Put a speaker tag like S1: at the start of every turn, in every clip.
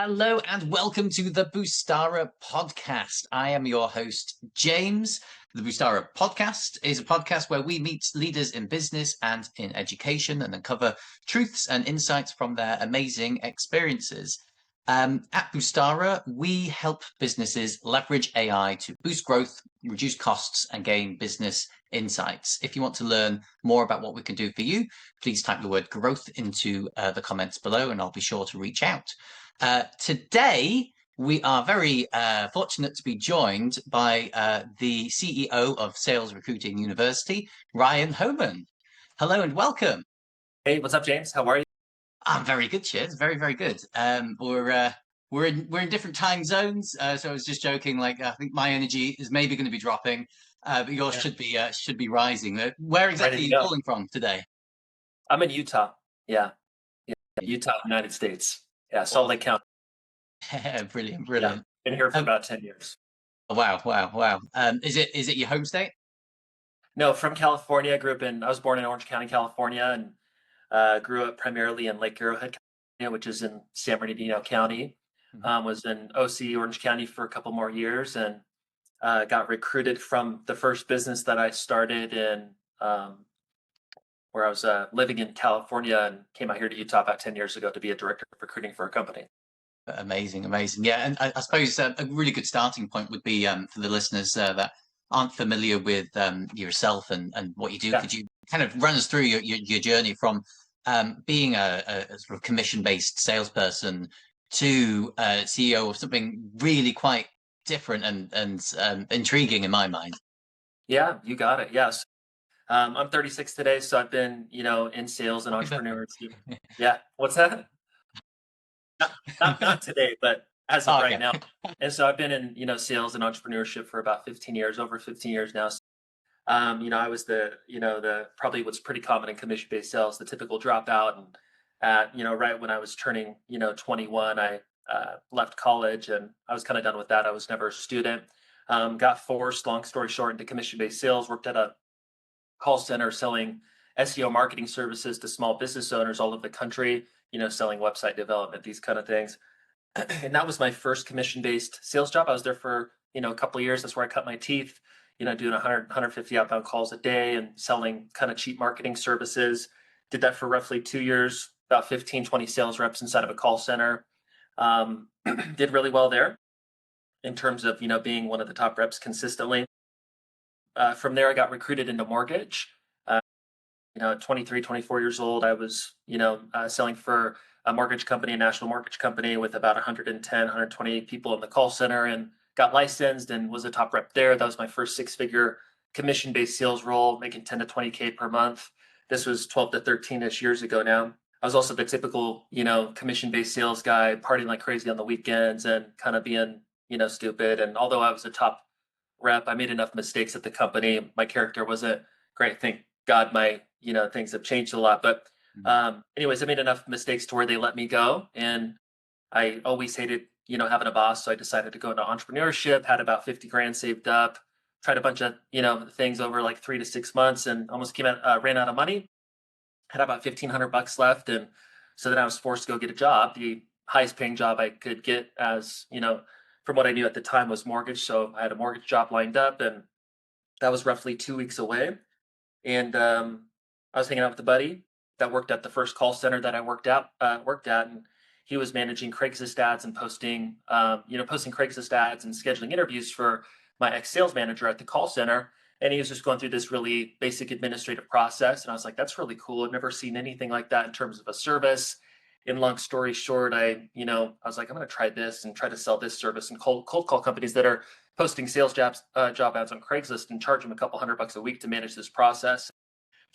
S1: Hello and welcome to the Boostara podcast. I am your host, James. The Boostara podcast is a podcast where we meet leaders in business and in education and uncover truths and insights from their amazing experiences. At Boostara, we help businesses leverage AI to boost growth, reduce costs, and gain business insights. If you want to learn more about what we can do for you, please type the word growth into the comments below and I'll be sure to reach out. Today, we are very fortunate to be joined by the CEO of Sales Recruiting University, Ryan Hohman. Hello and welcome.
S2: Hey, what's up, James? How are you?
S1: I'm very good, cheers. Very, very good. We're in different time zones, so I was just joking. Like I think my energy is maybe going to be dropping, but yours should be rising. Where exactly
S2: Ready
S1: are
S2: to
S1: you
S2: go.
S1: calling from today?
S2: I'm in Utah. Yeah, Utah, United States. Yeah, Salt Lake County.
S1: Brilliant,
S2: Yeah,
S1: brilliant.
S2: been here for
S1: Um,
S2: about 10 years.
S1: wow, wow, wow. Is it your home state?
S2: No, from California. I was born in Orange County, California, and grew up primarily in Lake Arrowhead, California, which is in San Bernardino County. Was in OC, Orange County, for a couple more years, and got recruited from the first business that I started in, where I was living in California, and came out here to Utah about 10 years ago to be a director of recruiting for a company.
S1: Amazing, amazing. Yeah, and I suppose a really good starting point would be for the listeners that aren't familiar with yourself and what you do.
S2: Yeah.
S1: Could you kind of run us through your journey from being a sort of commission-based salesperson to CEO of something really quite different and intriguing in my mind?
S2: Yeah, you got it. Yes. I'm 36 today, so I've been, in sales and
S1: Happy birthday.
S2: entrepreneurship. Yeah. What's that? Not today, but as of
S1: Oh,
S2: right
S1: okay.
S2: now. And so I've been in, sales and entrepreneurship for about 15 years, over 15 years now. I was the probably what's pretty common in commission-based sales, the typical dropout. And right when I was turning, 21, I left college and I was kind of done with that. I was never a student. Got forced, long story short, into commission-based sales, worked at a call center selling SEO marketing services to small business owners all over the country, selling website development, these kind of things. And that was my first commission-based sales job. I was there for, a couple of years. That's where I cut my teeth, doing 150 outbound calls a day and selling kind of cheap marketing services. Did that for roughly 2 years, about 15, 20 sales reps inside of a call center. Did really well there in terms of, being one of the top reps consistently. From there, I got recruited into mortgage. At 23, 24 years old, I was, selling for a mortgage company, a national mortgage company with about 110, 120 people in the call center, and got licensed and was a top rep there. That was my first six-figure commission-based sales role, making 10 to 20K per month. This was 12 to 13-ish years ago now. I was also the typical, commission-based sales guy, partying like crazy on the weekends and kind of being, stupid. And although I was a top rep, I made enough mistakes at the company. My character wasn't great. Thank God my, things have changed a lot. But anyways, I made enough mistakes to where they let me go. And I always hated, having a boss. So I decided to go into entrepreneurship, had about 50 grand saved up, tried a bunch of, things over like 3 to 6 months and almost ran out of money. Had about $1,500 left. And so then I was forced to go get a job. The highest paying job I could get, as, from what I knew at the time, was mortgage. So I had a mortgage job lined up, and that was roughly 2 weeks away. And I was hanging out with a buddy that worked at the first call center that I worked at, and he was managing Craigslist ads and posting Craigslist ads and scheduling interviews for my ex-sales manager at the call center. And he was just going through this really basic administrative process. And I was like, that's really cool. I've never seen anything like that in terms of a service. And long story short, I was like, I'm going to try this and try to sell this service and cold call companies that are posting sales job ads on Craigslist and charge them a couple $100 a week to manage this process.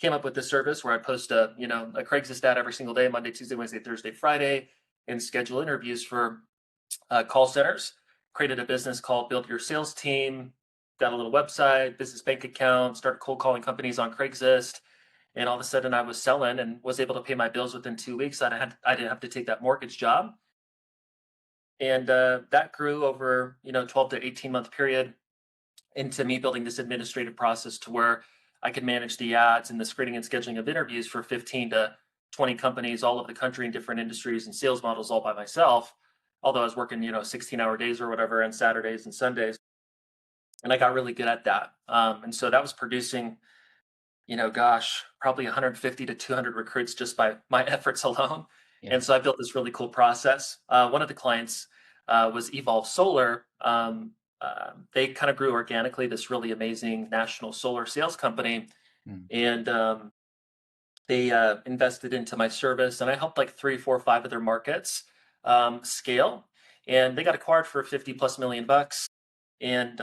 S2: Came up with this service where I post a Craigslist ad every single day, Monday, Tuesday, Wednesday, Thursday, Friday, and schedule interviews for call centers. Created a business called Build Your Sales Team. Got a little website, business bank account, started cold calling companies on Craigslist. And all of a sudden I was selling and was able to pay my bills within 2 weeks. I didn't have to take that mortgage job. And that grew over, 12 to 18 month period into me building this administrative process to where I could manage the ads and the screening and scheduling of interviews for 15 to 20 companies all over the country in different industries and sales models all by myself. although I was working, 16-hour days or whatever, and Saturdays and Sundays. And I got really good at that. And so that was producing, probably 150 to 200 recruits just by my efforts alone.
S1: Yeah.
S2: And so I built this really cool process. One of the clients was Evolve Solar. They kind of grew organically, this really amazing national solar sales company.
S1: Mm.
S2: And they invested into my service, and I helped like 3, 4, 5 of their markets scale. And they got acquired for 50 plus million bucks. And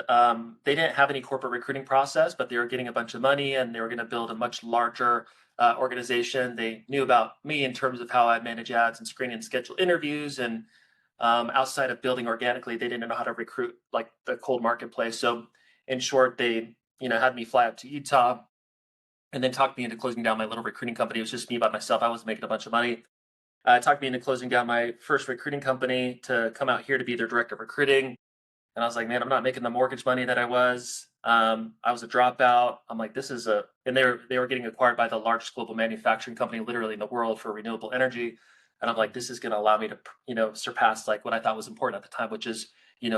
S2: they didn't have any corporate recruiting process, but they were getting a bunch of money and they were going to build a much larger organization. They knew about me in terms of how I manage ads and screen and schedule interviews. And outside of building organically, they didn't know how to recruit like the cold marketplace. So in short, they had me fly up to Utah and then talked me into closing down my little recruiting company. It was just me by myself. I wasn't making a bunch of money. Talked me into closing down my first recruiting company to come out here to be their director of recruiting. And I was like, man, I'm not making the mortgage money that I was. I was a dropout. I'm like, and they were getting acquired by the largest global manufacturing company literally in the world for renewable energy. And I'm like, this is going to allow me to, surpass like what I thought was important at the time, which is,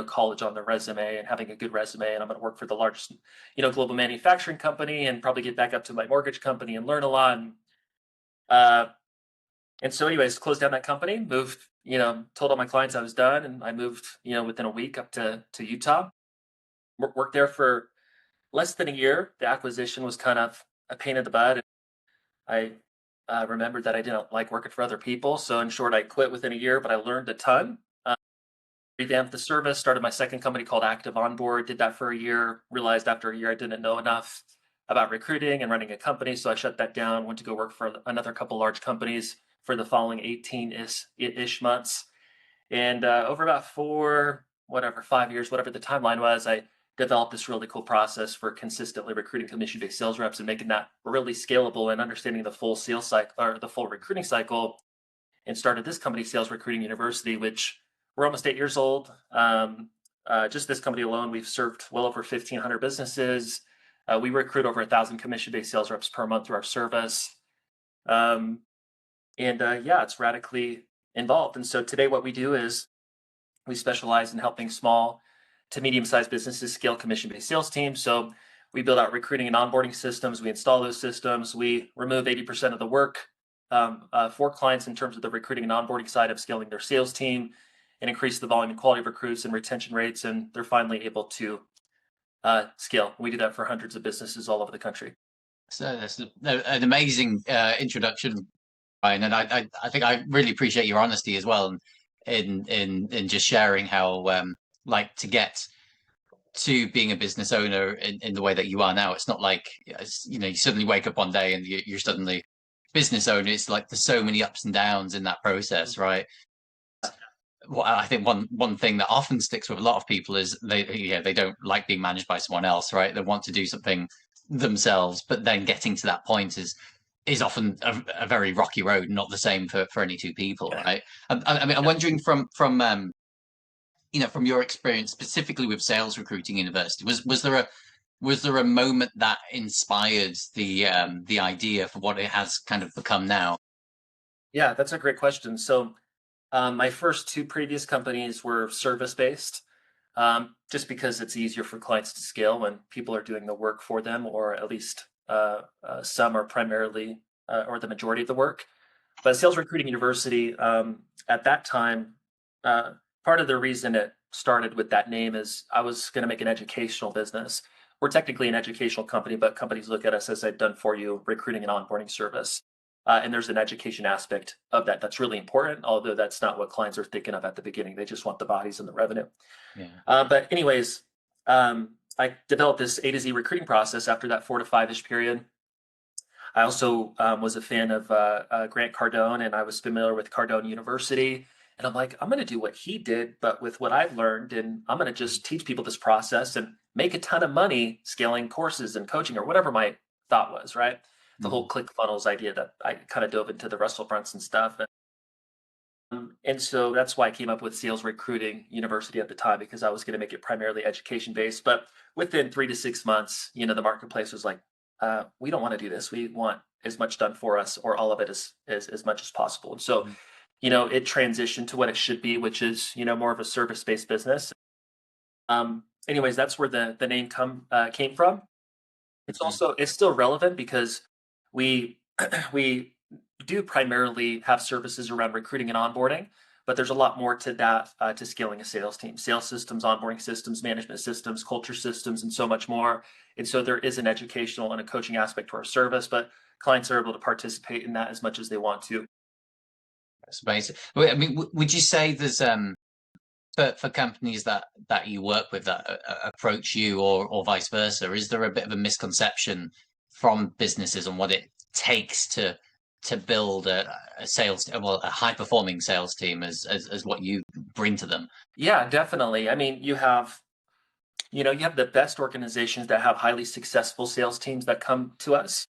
S2: college on the resume and having a good resume. And I'm going to work for the largest, global manufacturing company and probably get back up to my mortgage company and learn a lot. Uh, and so anyways, closed down that company, moved, told all my clients I was done. And I moved, within a week up to Utah, worked there for less than a year. The acquisition was kind of a pain in the butt. I remembered that I didn't like working for other people. So in short, I quit within a year, but I learned a ton. Revamped the service, started my second company called Active Onboard, did that for a year, realized after a year I didn't know enough about recruiting and running a company. So I shut that down, went to go work for another couple large companies for the following 18-ish months. And over about 5 years, whatever the timeline was, I developed this really cool process for consistently recruiting commission-based sales reps and making that really scalable and understanding the full sales cycle or the full recruiting cycle, and started this company, Sales Recruiting University, which we're almost 8 years old. Just this company alone, we've served well over 1,500 businesses. We recruit over 1,000 commission-based sales reps per month through our service. It's radically involved. And so today what we do is we specialize in helping small to medium-sized businesses scale commission-based sales teams. So we build out recruiting and onboarding systems. We install those systems. We remove 80% of the work for clients in terms of the recruiting and onboarding side of scaling their sales team and increase the volume and quality of recruits and retention rates. And they're finally able to scale. We do that for hundreds of businesses all over the country.
S1: So that's an amazing introduction, Ryan, and I think I really appreciate your honesty as well in just sharing how to get to being a business owner in the way that you are now. It's not like you suddenly wake up one day and you're suddenly business owner. It's like there's so many ups and downs in that process, right? Well, I think one thing that often sticks with a lot of people is they don't like being managed by someone else, right? They want to do something themselves, but then getting to that point is often a very rocky road, not the same for any two people, right? I mean, I'm wondering from your experience specifically with Sales Recruiting University, was there a moment that inspired the idea for what it has kind of become now?
S2: Yeah, that's a great question. So my first 2 previous companies were service-based, just because it's easier for clients to scale when people are doing the work for them, or at least some are primarily or the majority of the work. But Sales Recruiting University, at that time, part of the reason it started with that name is I was going to make an educational business. We're technically an educational company, but companies look at us as a done for you recruiting and onboarding service. And there's an education aspect of that that's really important, although that's not what clients are thinking of at the beginning. They just want the bodies and the revenue.
S1: Yeah.
S2: But anyways, I developed this A to Z recruiting process after that 4 to 5-ish period. I also was a fan of Grant Cardone, and I was familiar with Cardone University. And I'm like, I'm going to do what he did, but with what I've learned, and I'm going to just teach people this process and make a ton of money scaling courses and coaching or whatever my thought was, right? The whole ClickFunnels idea that I kind of dove into the Russell Brunson stuff. And so that's why I came up with Sales Recruiting University at the time, because I was going to make it primarily education based. But within 3 to 6 months, the marketplace was like, we don't want to do this. We want as much done for us, or all of it as much as possible. And so it transitioned to what it should be, which is, more of a service-based business. Anyways, that's where the name came from.
S1: Mhm.
S2: It's still relevant because we we do primarily have services around recruiting and onboarding, but there's a lot more to that, to scaling a sales team, sales systems, onboarding systems, management systems, culture systems, and so much more. And so there is an educational and a coaching aspect to our service, but clients are able to participate in that as much as they want to.
S1: That's amazing. I mean, would you say there's for companies that you work with that approach you, or vice versa, is there a bit of a misconception from businesses on what it takes to build a sales, well, a high performing sales team as what you bring to them?
S2: Yeah, definitely. I mean, you have the best organizations that have highly successful sales teams that come to us,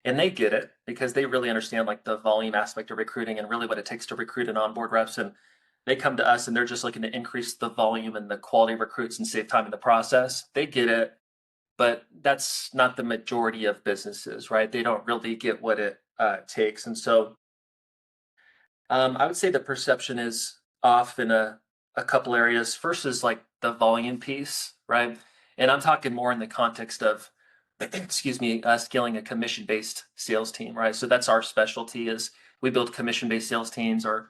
S2: and they get it because they really understand like the volume aspect of recruiting and really what it takes to recruit and onboard reps. And they come to us and they're just looking to increase the volume and the quality of recruits and save time in the process. They get it, but that's not the majority of businesses, right? They don't really get what it takes. And so I would say the perception is off in a couple areas. First is like the volume piece, right? And I'm talking more in the context of, excuse me, scaling a commission-based sales team, right? So that's our specialty is we build commission-based sales teams, or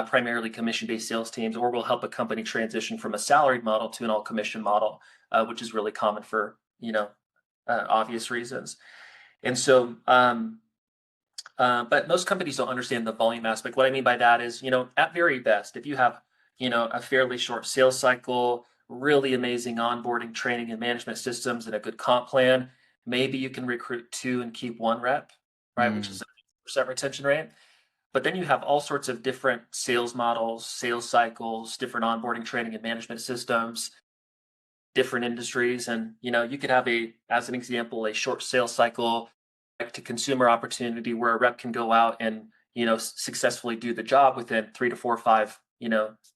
S2: primarily commission-based sales teams, or we'll help a company transition from a salaried model to an all commission model, which is really common for, obvious reasons. And so, but most companies don't understand the volume aspect. What I mean by that is, at very best, if you have, a fairly short sales cycle, really amazing onboarding, training, and management systems, and a good comp plan, maybe you can recruit two and keep one rep, right? Which
S1: Mm.
S2: is a percent retention rate. But then you have all sorts of different sales models, sales cycles, different onboarding, training, and management systems, different industries. And, you could have as an example, a short sales cycle to consumer opportunity where a rep can go out and, successfully do the job within 3 to 4, 5,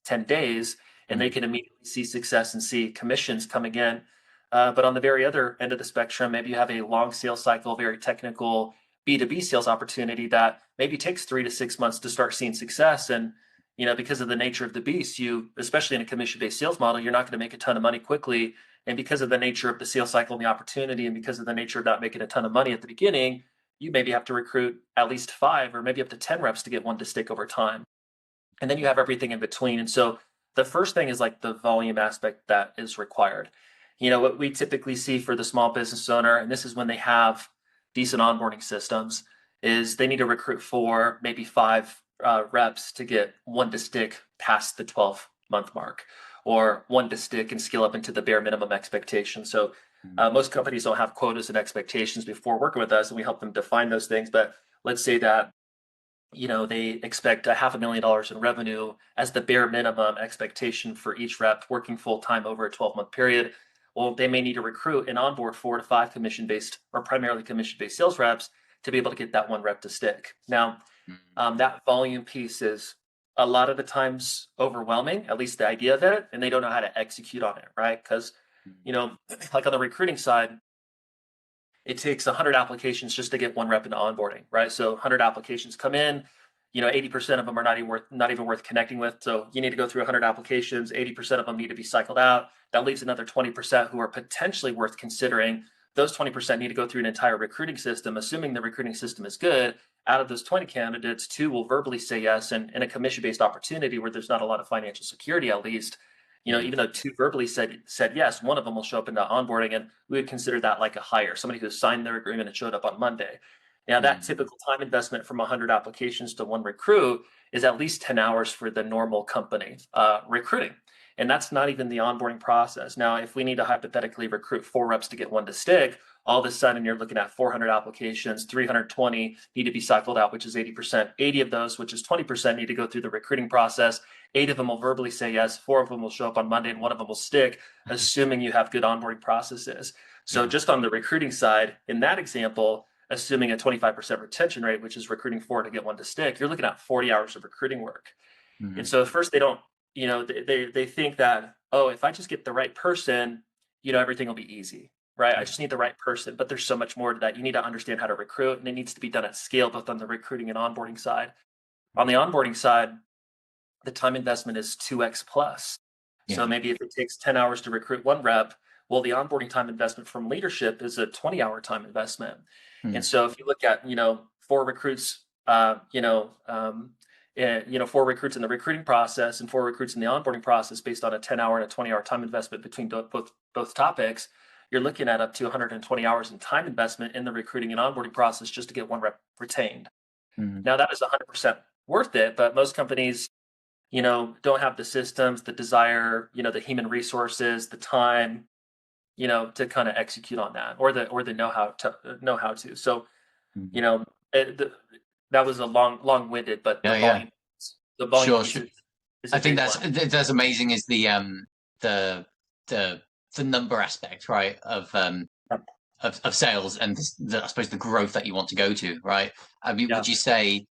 S2: 10 days, and they
S1: Mm.
S2: can immediately see success and see commissions coming in. But on the very other end of the spectrum, maybe you have a long sales cycle, very technical B2B sales opportunity that maybe takes 3 to 6 months to start seeing success. And, because of the nature of the beast, especially in a commission-based sales model, you're not going to make a ton of money quickly. And because of the nature of the sales cycle and the opportunity, and because of the nature of not making a ton of money at the beginning, you maybe have to recruit at least 5 or maybe up to 10 reps to get one to stick over time. And then you have everything in between. And so the first thing is like the volume aspect that is required. What we typically see for the small business owner, and this is when they have decent onboarding systems, is they need to recruit 4, maybe 5 reps to get one to stick past the 12-month mark, or one to stick and scale up into the bare minimum expectation. So
S1: Mm.
S2: most companies don't have quotas and expectations before working with us, and we help them define those things. But let's say that they expect a $500,000 in revenue as the bare minimum expectation for each rep working full time over a 12-month period. Well, they may need to recruit and onboard 4 to 5 commission-based or primarily commission-based sales reps to be able to get that one rep to stick. Now,
S1: Mm.
S2: that volume piece is a lot of the times overwhelming, at least the idea of it, and they don't know how to execute on it, right? Because, like on the recruiting side, it takes 100 applications just to get one rep into onboarding, right? So 100 applications come in, 80% of them are not even worth connecting with. So you need to go through 100 applications, 80% of them need to be cycled out. That leaves another 20% who are potentially worth considering. Those 20% need to go through an entire recruiting system. Assuming the recruiting system is good, out of those 20 candidates, 2 will verbally say yes. And in a commission-based opportunity where there's not a lot of financial security, at least,
S1: Mm.
S2: even though 2 verbally said yes, one of them will show up into onboarding, and we would consider that like a hire, somebody who signed their agreement and showed up on Monday. Now, that
S1: Mm.
S2: typical time investment from 100 applications to one recruit is at least 10 hours for the normal company recruiting. And that's not even the onboarding process. Now, if we need to hypothetically recruit 4 reps to get one to stick, all of a sudden you're looking at 400 applications, 320 need to be cycled out, which is 80%. 80 of those, which is 20%, need to go through the recruiting process. 8 of them will verbally say yes, 4 of them will show up on Monday, and 1 of them will stick, assuming you have good onboarding processes. So
S1: Mm.
S2: just on the recruiting side, in that example, assuming a 25% retention rate, which is recruiting 4 to get one to stick, you're looking at 40 hours of recruiting work. And
S1: Mm.
S2: so at first they don't, they think that, oh, if I just get the right person, everything will be easy, right? I
S1: Yeah.
S2: just need the right person. But there's so much more to that. You need to understand how to recruit, and it needs to be done at scale, both on the recruiting and onboarding side. On the onboarding side, the time investment is 2x plus. So
S1: Yeah.
S2: maybe if it takes 10 hours to recruit one rep, well, the onboarding time investment from leadership is a 20-hour time investment. And
S1: Mm.
S2: so if you look at, four recruits, 4 recruits in the recruiting process and 4 recruits in the onboarding process based on a 10-hour and a 20-hour time investment between both topics, you're looking at up to 120 hours in time investment in the recruiting and onboarding process just to get one rep retained.
S1: Mm.
S2: Now that is 100% worth it, but most companies, don't have the systems, the desire, the human resources, the time, to kind of execute on that, or the know how to. So,
S1: Mm.
S2: you know, that was a long-winded, but
S1: Yeah, yeah.
S2: the volume
S1: Sure,
S2: piece
S1: sure.
S2: is a
S1: I think
S2: big one.
S1: that's amazing is the the the number aspect, right, of sales and I suppose the growth that you want to go to, right? I mean,
S2: Yeah.
S1: would you say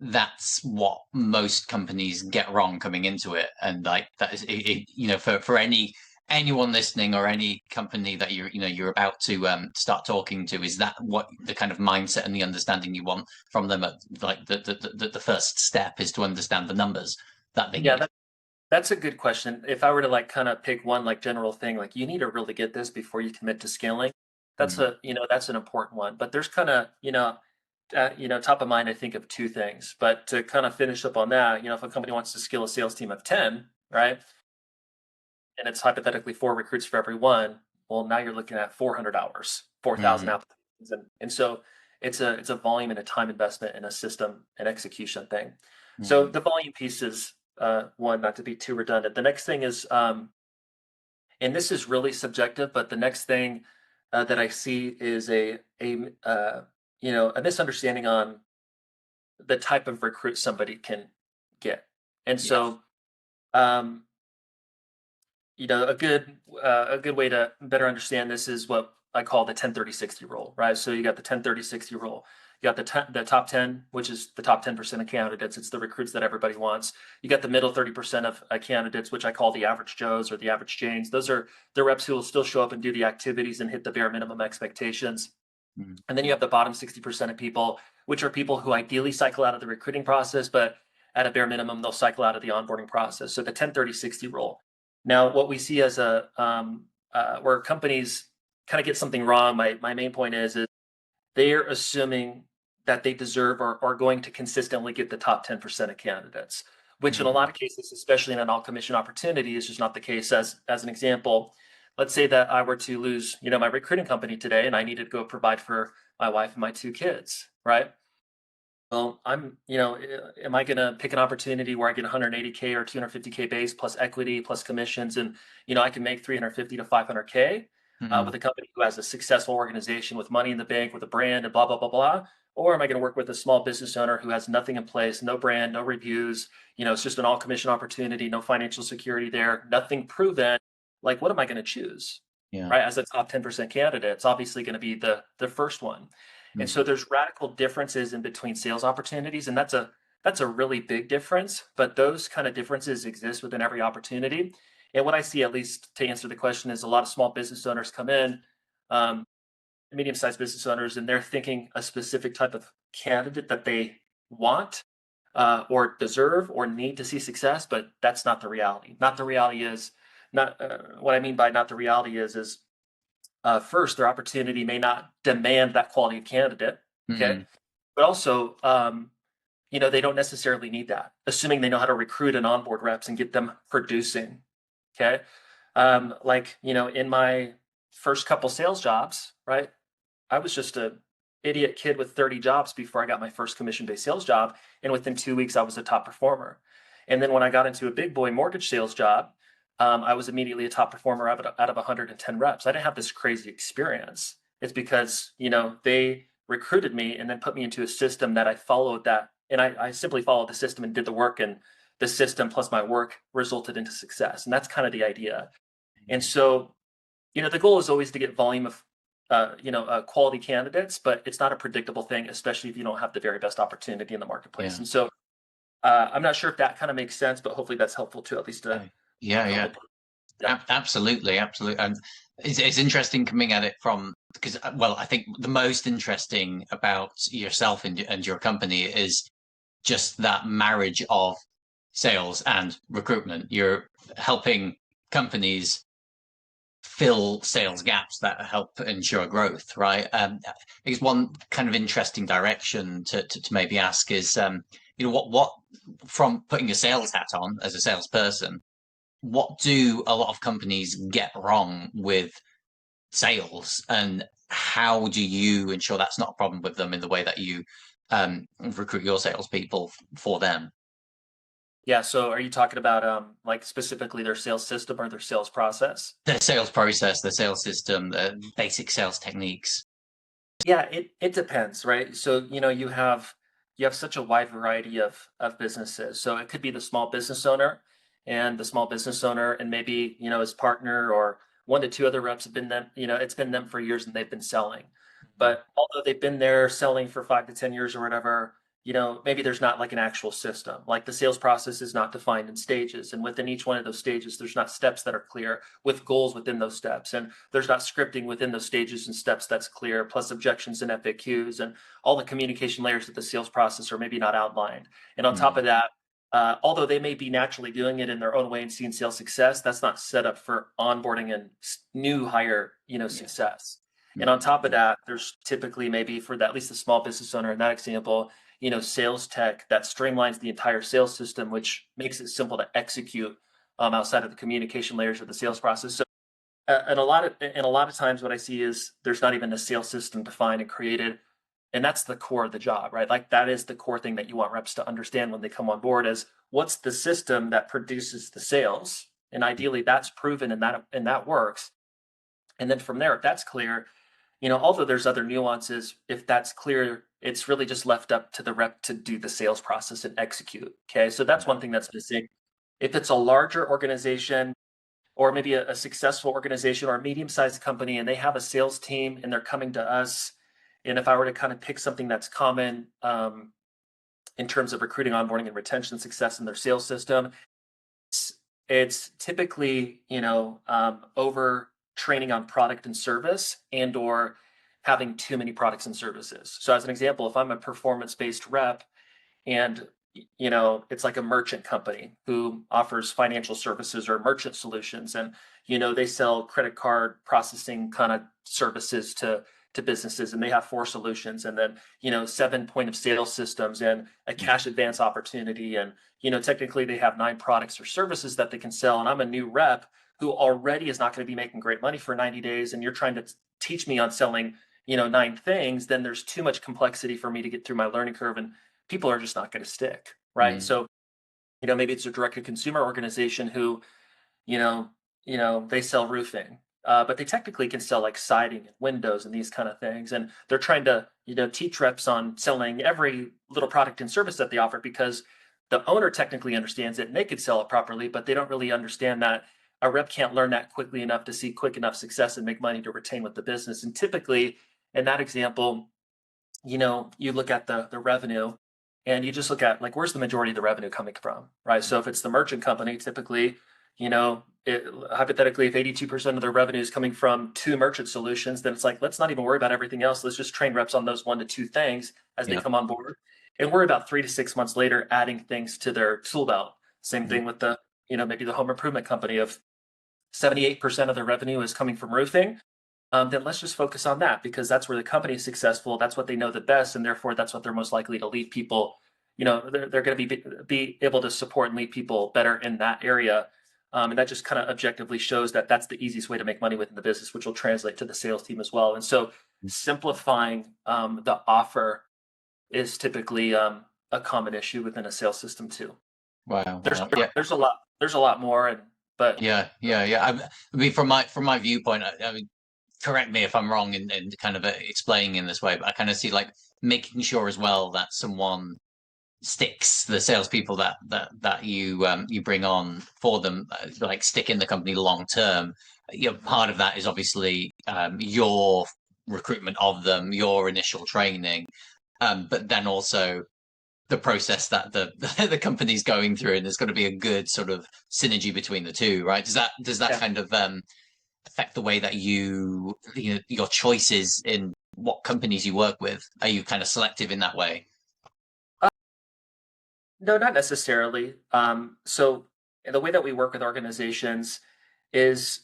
S1: that's what most companies get wrong coming into it? And like that is, for anyone listening or any company that you're about to start talking to, is that what the kind of mindset and the understanding you want from them? At like the first step is to understand the numbers that they
S2: Yeah,
S1: need.
S2: that's a good question. If I were to like kind of pick one like general thing, like you need to really get this before you commit to scaling.
S1: Mm.
S2: That's an important one. But there's kind of, top of mind, I think of two things. But to kind of finish up on that, if a company wants to scale a sales team of 10, right? And it's hypothetically 4 recruits for every one, well, now you're looking at 400 hours, 4,000
S1: Mm.
S2: applications. And so it's a volume and a time investment and a system and execution thing. So
S1: Mm.
S2: the volume piece is one, not to be too redundant. The next thing is, and this is really subjective, but the next thing that I see is a misunderstanding on the type of recruit somebody can get. And
S1: Yeah.
S2: so, um, a good way to better understand this is what I call the 10-30-60 rule, right? So you got the 10-30-60 rule. You got the top 10, which is the top 10% of candidates. It's the recruits that everybody wants. You got the middle 30% of candidates, which I call the average Joes or the average Janes. Those are the reps who will still show up and do the activities and hit the bare minimum expectations.
S1: Mm.
S2: And then you have the bottom 60% of people, which are people who ideally cycle out of the recruiting process, but at a bare minimum, they'll cycle out of the onboarding process. So the 10-30-60 rule. Now, what we see as where companies kind of get something wrong, my main point is they're assuming that they deserve or are going to consistently get the top 10% of candidates, which in a
S1: Mm.
S2: lot of cases, especially in an all commission opportunity, is just not the case. As an example, let's say that I were to lose, my recruiting company today and I needed to go provide for my wife and my 2 kids, right? Well, am I going to pick an opportunity where I get 180K or 250K base plus equity plus commissions, and I can make 350 to 500K with
S1: Mm.
S2: a company who has a successful organization with money in the bank, with a brand, and blah blah blah blah? Or am I going to work with a small business owner who has nothing in place, no brand, no reviews? It's just an all commission opportunity, no financial security there, nothing proven. Like, what am I going to choose?
S1: Yeah.
S2: Right? As a top 10% candidate, it's obviously going to be the first one. And
S1: Mm.
S2: so there's radical differences in between sales opportunities, and that's a really big difference. But those kind of differences exist within every opportunity. And what I see, at least to answer the question, is a lot of small business owners come in, um, medium-sized business owners, and they're thinking a specific type of candidate that they want or deserve or need to see success, but that's not the reality. Not the reality is not what I mean by not the reality is first, their opportunity may not demand that quality of candidate. Okay.
S1: Mm.
S2: But also, they don't necessarily need that, assuming they know how to recruit and onboard reps and get them producing. Okay. In my first couple sales jobs, right? I was just a idiot kid with 30 jobs before I got my first commission-based sales job. And within 2 weeks, I was a top performer. And then when I got into a big boy mortgage sales job, I was immediately a top performer out of 110 reps. I didn't have this crazy experience. It's because, they recruited me and then put me into a system that I followed that. And I simply followed the system and did the work, and the system plus my work resulted into success. And that's kind of the idea. And so, the goal is always to get volume of, quality candidates, but it's not a predictable thing, especially if you don't have the very best opportunity in the marketplace.
S1: Yeah.
S2: And so, I'm not sure if that kind of makes sense, but hopefully that's helpful to at least
S1: Yeah.
S2: a
S1: Yeah. Yeah.
S2: couple. Yeah.
S1: Absolutely, absolutely. And it's interesting coming at it from, because, well, I think the most interesting about yourself and your company is just that marriage of sales and recruitment. You're helping companies fill sales gaps that help ensure growth, right? I guess one kind of interesting direction to maybe ask is, what from putting your sales hat on as a salesperson, what do a lot of companies get wrong with sales, and how do you ensure that's not a problem with them in the way that you recruit your salespeople for them?
S2: Yeah. So are you talking about like specifically their sales system or their sales process?
S1: Their sales process, their sales system, the basic sales techniques.
S2: Yeah, it depends, right? So, you have such a wide variety of businesses. So it could be the small business owner, and the small business owner and maybe, his partner or one to two other reps have been them, it's been them for years and they've been selling. But although they've been there selling for 5 to 10 years or whatever, maybe there's not like an actual system. Like the sales process is not defined in stages. And within each one of those stages, there's not steps that are clear with goals within those steps. And there's not scripting within those stages and steps that's clear, plus objections and FAQs and all the communication layers of the sales process are maybe not outlined. And on top of that, although they may be naturally doing it in their own way and seeing sales success, that's not set up for onboarding and new hire, success. And on top of that, there's typically maybe for at least the small business owner in that example, sales tech that streamlines the entire sales system, which makes it simple to execute outside of the communication layers of the sales process. So, and a lot of times, what I see is there's not even a sales system defined and created, and that's the core of the job, right? Like that is the core thing that you want reps to understand when they come on board is what's the system that produces the sales, and ideally that's proven and that works. And then from there, if that's clear, although there's other nuances, if that's clear, it's really just left up to the rep to do the sales process and execute. Okay. So that's one thing that's missing. If it's a larger organization or maybe a successful organization or a medium-sized company and they have a sales team and they're coming to us, and if I were to kind of pick something that's common in terms of recruiting, onboarding, and retention success in their sales system, it's typically, over training on product and service and or having too many products and services. So as an example, if I'm a performance-based rep and it's like a merchant company who offers financial services or merchant solutions, and they sell credit card processing kind of services to businesses, and they have 4 solutions, and then 7 point of sale systems and a cash advance opportunity, and technically they have 9 products or services that they can sell, and I'm a new rep who already is not going to be making great money for 90 days, and you're trying to teach me on selling 9 things, then there's too much complexity for me to get through my learning curve, and people are just not going to stick, right? So maybe it's a direct to consumer organization who they sell roofing, but they technically can sell like siding and windows and these kind of things, and they're trying to teach reps on selling every little product and service that they offer because the owner technically understands it and they could sell it properly, but they don't really understand that a rep can't learn that quickly enough to see quick enough success and make money to retain with the business. And typically in that example, you look at the revenue and you just look at like, where's the majority of the revenue coming from, right? So if it's the merchant company, typically, hypothetically, if 82% of their revenue is coming from 2 merchant solutions, then it's like, let's not even worry about everything else. Let's just train reps on those 1 to 2 things as they come on board. And we're about 3 to 6 months later adding things to their tool belt. Same thing with the, maybe the home improvement company of 78% of their revenue is coming from roofing. Then let's just focus on that because that's where the company is successful. That's what they know the best. And therefore, that's what they're most likely to lead people. They're going to be able to support and lead people better in that area. And that just kind of objectively shows that that's the easiest way to make money within the business, which will translate to the sales team as well. And so simplifying the offer is typically a common issue within a sales system too.
S1: Wow.
S2: There's a lot more, but
S1: yeah. I mean, from my viewpoint, I mean, correct me if I'm wrong in kind of explaining in this way, but I kind of see like making sure as well that someone sticks, the salespeople that you bring on for them, like stick in the company long term. Part of that is obviously your recruitment of them, your initial training, but then also the process that the company's going through, and there's got to be a good sort of synergy between the two, right? Does that kind of affect the way that your choices in what companies you work with? Are you kind of selective in that way?
S2: No, not necessarily. So the way that we work with organizations is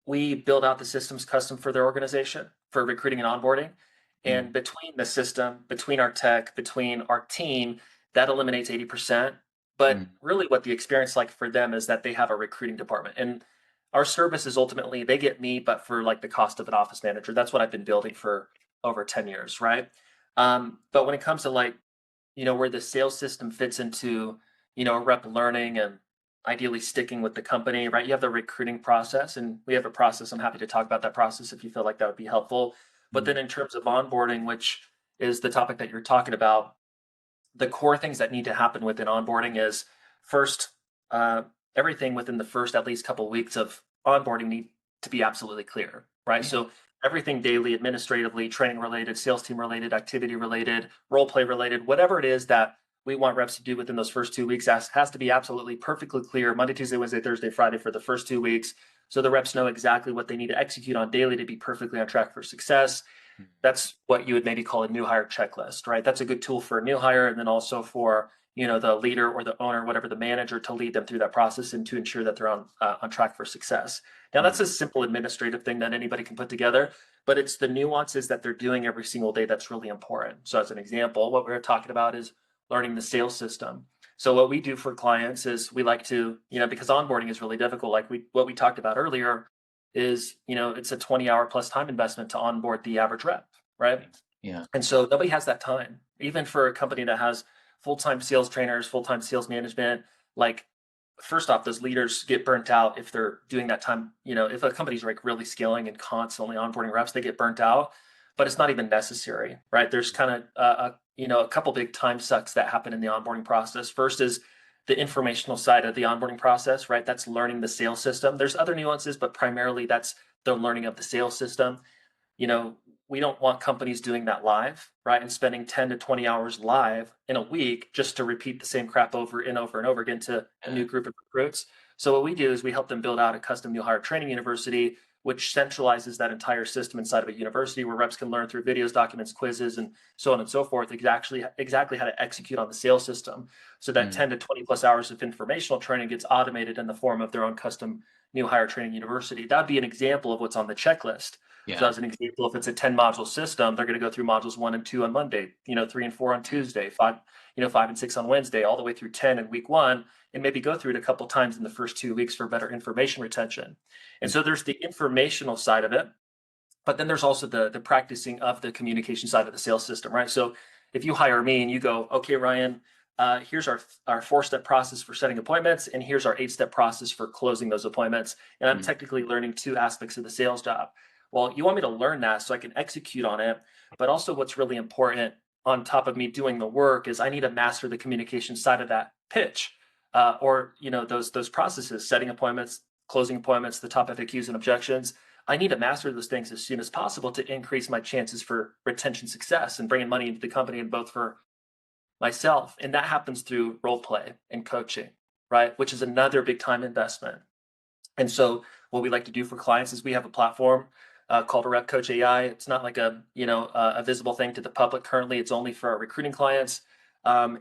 S2: we build out the systems custom for their organization for recruiting and onboarding.
S1: Mm,
S2: And between the system, between our tech, between our team, that eliminates 80%. But
S1: mm,
S2: really, what the experience like for them is that they have a recruiting department. And our service is ultimately they get me, but for like the cost of an office manager. That's what I've been building for over 10 years, right? But when it comes to like, where the sales system fits into, a rep learning and ideally sticking with the company, right? You have the recruiting process, and we have a process. I'm happy to talk about that process if you feel like that would be helpful. But
S1: mm,
S2: then in terms of onboarding, which is the topic that you're talking about, the core things that need to happen within onboarding is first, uh, everything within the first at least couple of weeks of onboarding need to be absolutely clear, right?
S1: yeah.
S2: So everything daily, administratively, training related, sales team related, activity related, role play related, whatever it is that we want reps to do within those first 2 weeks has to be absolutely perfectly clear Monday, Tuesday, Wednesday, Thursday, Friday for the first 2 weeks. So the reps know exactly what they need to execute on daily to be perfectly on track for success.
S1: Mm,
S2: That's what you would maybe call a new hire checklist, right? That's a good tool for a new hire, and then also for the leader or the owner, whatever the manager, to lead them through that process and to ensure that they're on track for success. Now, that's
S1: mm,
S2: a simple administrative thing that anybody can put together, but it's the nuances that they're doing every single day that's really important. So, as an example, what we're talking about is learning the sales system. So, what we do for clients is we like to, because onboarding is really difficult, like what we talked about earlier, is it's a 20-hour plus time investment to onboard the average rep, right?
S1: yeah.
S2: And so nobody has that time. Even for a company that has full-time sales trainers, full-time sales management, like, first off, those leaders get burnt out if they're doing that time. If a company's like really scaling and constantly onboarding reps, they get burnt out, but it's not even necessary, right? There's kind of a couple big time sucks that happen in the onboarding process. First is the informational side of the onboarding process, right? That's learning the sales system. There's other nuances, but primarily that's the learning of the sales system. you know, we don't want companies doing that live, right? And spending 10 to 20 hours live in a week just to repeat the same crap over and over and over again to a
S1: Yeah.
S2: new group of recruits. So what we do is we help them build out a custom new hire training university, which centralizes that entire system inside of a university where reps can learn through videos, documents, quizzes, and so on and so forth, exactly how to execute on the sales system. So that
S1: Mm,
S2: 10 to 20 plus hours of informational training gets automated in the form of their own custom new hire training university. That'd be an example of what's on the checklist. So
S1: yeah.
S2: as an example, if it's a 10 module system, they're going to go through modules 1 and 2 on Monday, 3 and 4 on Tuesday, 5 and 6 on Wednesday, all the way through 10 in week 1, and maybe go through it a couple times in the first 2 weeks for better information retention. And
S1: Mm,
S2: so there's the informational side of it, but then there's also the practicing of the communication side of the sales system, right? So if you hire me and you go, okay, Ryan, here's our 4-step process for setting appointments, and here's our 8-step process for closing those appointments, and I'm
S1: mm,
S2: technically learning 2 aspects of the sales job. Well, you want me to learn that so I can execute on it, but also what's really important on top of me doing the work is I need to master the communication side of that pitch, or those processes, setting appointments, closing appointments, the top FAQs and objections. I need to master those things as soon as possible to increase my chances for retention success and bringing money into the company, and both for myself. And that happens through role play and coaching, right? Which is another big time investment. And so what we like to do for clients is we have a platform called a Rep Coach AI. It's not like a visible thing to the public currently. It's only for our recruiting clients. And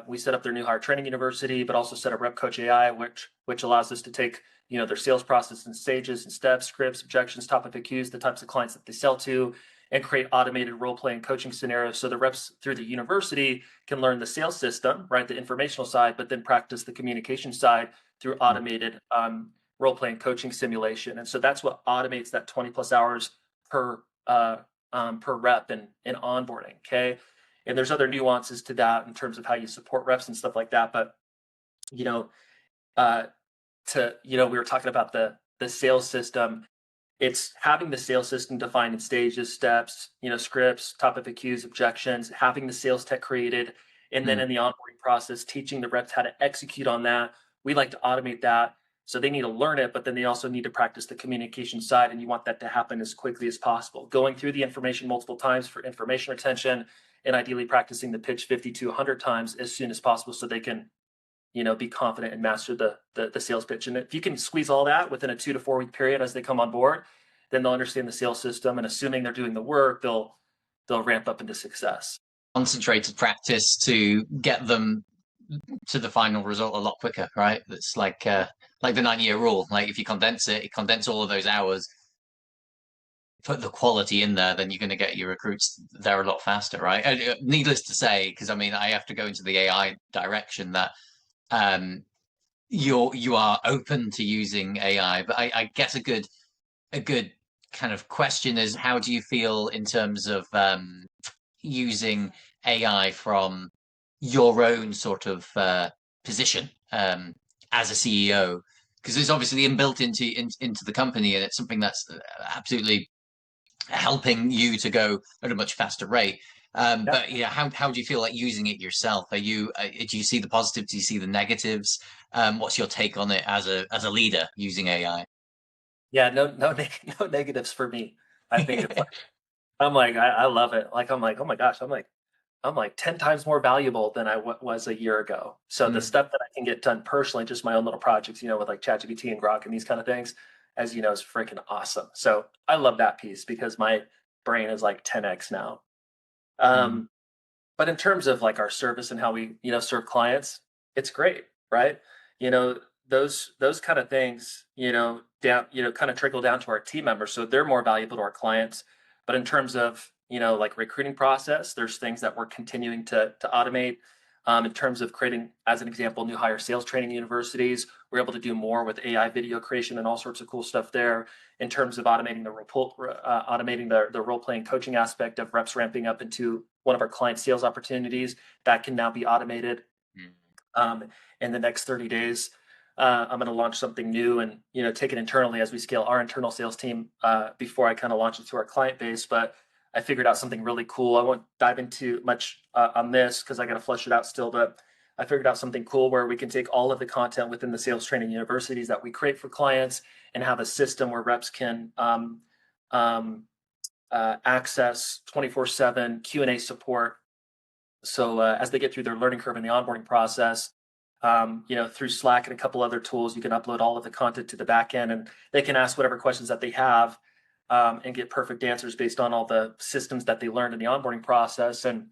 S2: we set up their new hire training university, but also set up Rep Coach AI, which allows us to take their sales process and stages and steps, scripts, objections, top FAQs, the types of clients that they sell to, and create automated role play and coaching scenarios so the reps through the university can learn the sales system, right, the informational side, but then practice the communication side through
S1: mm,
S2: automated role playing coaching simulation. And so that's what automates that 20 plus hours per rep in onboarding. Okay. And there's other nuances to that in terms of how you support reps and stuff like that. But, you know, uh, we were talking about the sales system. It's having the sales system defined in stages, steps, scripts, top FAQs, objections, having the sales tech created, and then
S1: mm.
S2: in the onboarding process, teaching the reps how to execute on that. We like to automate that. So they need to learn it, but then they also need to practice the communication side, and you want that to happen as quickly as possible. Going through the information multiple times for information retention, and ideally practicing the pitch 50 to 100 times as soon as possible so they can be confident and master the sales pitch. And if you can squeeze all that within a 2 to 4 week period as they come on board, then they'll understand the sales system. And assuming they're doing the work, they'll ramp up into success.
S1: Concentrated practice to get them to the final result a lot quicker, right? That's like the 9-year rule. Like if you condense it, condense all of those hours, put the quality in there, then you're going to get your recruits there a lot faster, right? And, needless to say, because I mean, I have to go into the AI direction that um, you are open to using AI, but I guess a good kind of question is how do you feel in terms of using AI from your own sort of position as a CEO? Because it's obviously inbuilt into the company, and it's something that's absolutely helping you to go at a much faster rate.
S2: Yeah.
S1: But yeah, how do you feel like using it yourself? Do you see the positives? Do you see the negatives? What's your take on it as a leader using AI?
S2: Yeah, no negatives for me. I think it's like I'm like I love it. Like I'm like, oh my gosh, I'm like 10 times more valuable than I was a year ago. So the
S1: Mm,
S2: stuff that I can get done personally, just my own little projects, with like ChatGPT and Grok and these kind of things, as you know, is freaking awesome. So I love that piece because my brain is like 10x now.
S1: mm,
S2: Um, but in terms of like our service and how we, serve clients, it's great, right? You know, those kind of things, down, kind of trickle down to our team members. So they're more valuable to our clients. But in terms of, like recruiting process, there's things that we're continuing to automate. In terms of creating, as an example, new hire sales training universities, we're able to do more with AI video creation and all sorts of cool stuff there. In terms of automating the role playing coaching aspect of reps ramping up into one of our client sales opportunities, that can now be automated
S1: mm.
S2: um, in the next 30 days. I'm going to launch something new and take it internally as we scale our internal sales team before I kind of launch it to our client base. But I figured out something really cool. I won't dive into much on this because I got to flush it out still. But I figured out something cool where we can take all of the content within the sales training universities that we create for clients and have a system where reps can um, access 24/7 Q&A support. So as they get through their learning curve in the onboarding process, through Slack and a couple other tools, you can upload all of the content to the back end, and they can ask whatever questions that they have and get perfect answers based on all the systems that they learned in the onboarding process. And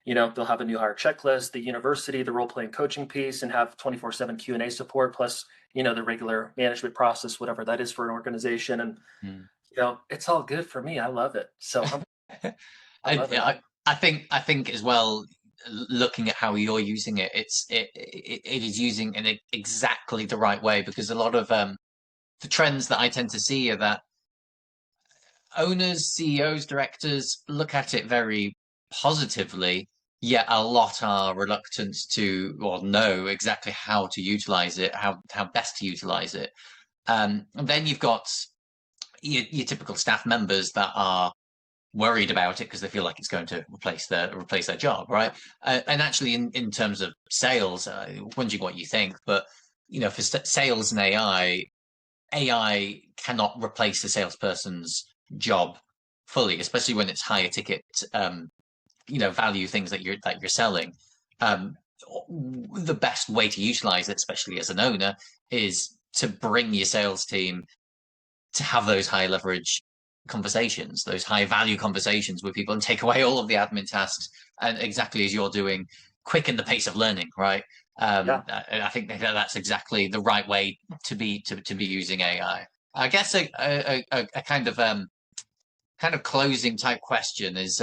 S2: they'll have a new hire checklist, the university, the role playing coaching piece, and have 24/7 Q&A support, plus the regular management process, whatever that is for an organization. And
S1: Mm.
S2: it's all good for me. I love it. So I
S1: I,
S2: love it.
S1: I I think as well, looking at how you're using it, it is using in exactly the right way because a lot of the trends that I tend to see are that owners, CEOs, directors look at it very positively, yet a lot are reluctant to or know exactly how to utilize it, how best to utilize it. And then you've got your typical staff members that are worried about it because they feel like it's going to replace their job, right? And actually, in terms of sales, wondering what you think, but for sales and AI cannot replace the salesperson's job fully, especially when it's higher ticket, value things that you're selling. Um, the best way to utilize it, especially as an owner, is to bring your sales team to have those high leverage conversations, those high value conversations with people, and take away all of the admin tasks. And exactly as you're doing, quicken the pace of learning, right?
S2: Yeah.
S1: I think that's exactly the right way to be using AI. I guess a kind of closing type question is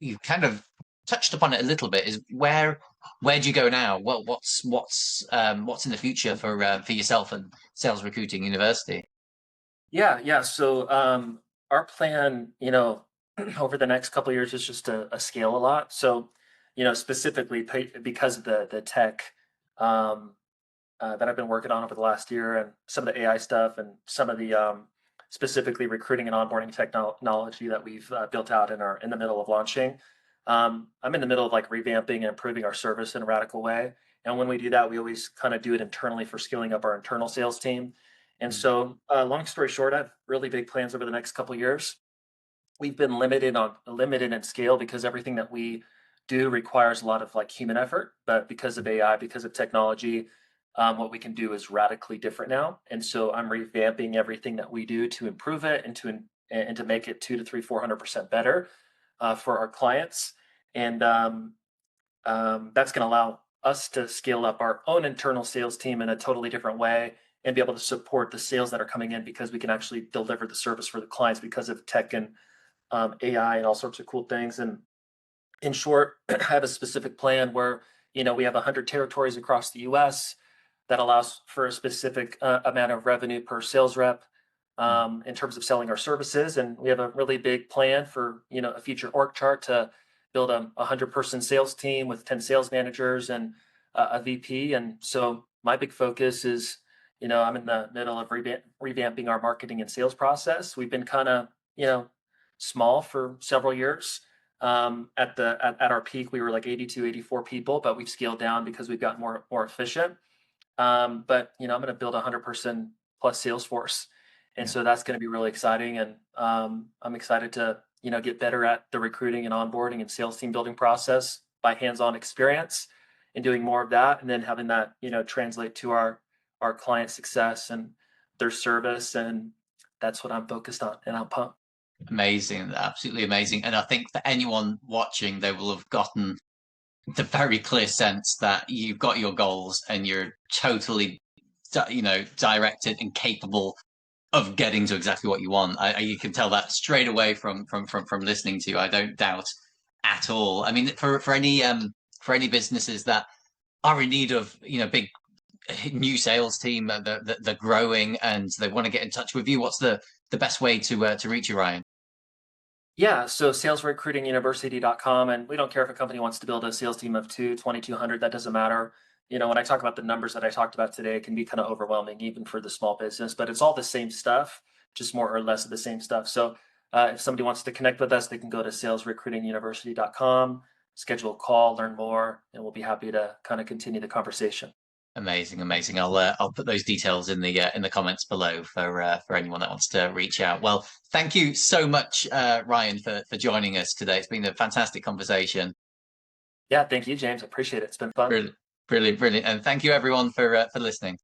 S1: you kind of touched upon it a little bit. Is where do you go now? What's in the future for yourself and Sales Recruiting University?
S2: Yeah. So our plan, over the next couple of years is just to scale a lot. So, specifically because of the tech um, that I've been working on over the last year and some of the AI stuff and some of the specifically recruiting and onboarding technology that we've built out and are in the middle of launching. I'm in the middle of like revamping and improving our service in a radical way. And when we do that, we always kind of do it internally for scaling up our internal sales team. And
S1: Mm,
S2: so, long story short, I have really big plans over the next couple of years. We've been limited in scale because everything that we do requires a lot of like human effort. But because of AI, because of technology, what we can do is radically different now. And so I'm revamping everything that we do to improve it and to make it 200 to 300 400% better for our clients. And that's going to allow us to scale up our own internal sales team in a totally different way and be able to support the sales that are coming in because we can actually deliver the service for the clients because of tech and AI and all sorts of cool things. And in short, I have a specific plan where we have 100 territories across the U.S. that allows for a specific amount of revenue per sales rep in terms of selling our services, and we have a really big plan for a future org chart to build a 100-person sales team with 10 sales managers and a VP. And so my big focus is, I'm in the middle of revamping our marketing and sales process. We've been kind of small for several years. At our peak, we were like 82, 84 people, but we've scaled down because we've gotten more efficient. But I'm going to build a 100-person plus sales force, and so that's going to be really exciting. And I'm excited to get better at the recruiting and onboarding and sales team building process by hands-on experience, and doing more of that, and then having that translate to our client success and their service, and that's what I'm focused on, and I'm pumped.
S1: Amazing, absolutely amazing. And I think for anyone watching, they will have gotten the very clear sense that you've got your goals and you're totally, directed and capable of getting to exactly what you want. You can tell that straight away from listening to you. I don't doubt at all. I mean, for any businesses that are in need of big new sales team, that they're growing and they want to get in touch with you, what's the best way to reach you, Ryan?
S2: Yeah, so salesrecruitinguniversity.com, and we don't care if a company wants to build a sales team of 2,200, that doesn't matter. When I talk about the numbers that I talked about today, it can be kind of overwhelming even for the small business, but it's all the same stuff, just more or less of the same stuff. So if somebody wants to connect with us, they can go to salesrecruitinguniversity.com, schedule a call, learn more, and we'll be happy to kind of continue the conversation.
S1: Amazing. I'll put those details in the comments below for anyone that wants to reach out. Well, thank you so much, Ryan, for joining us today. It's been a fantastic conversation.
S2: Yeah, thank you, James. I appreciate it. It's been fun.
S1: Brilliant. And thank you everyone for listening.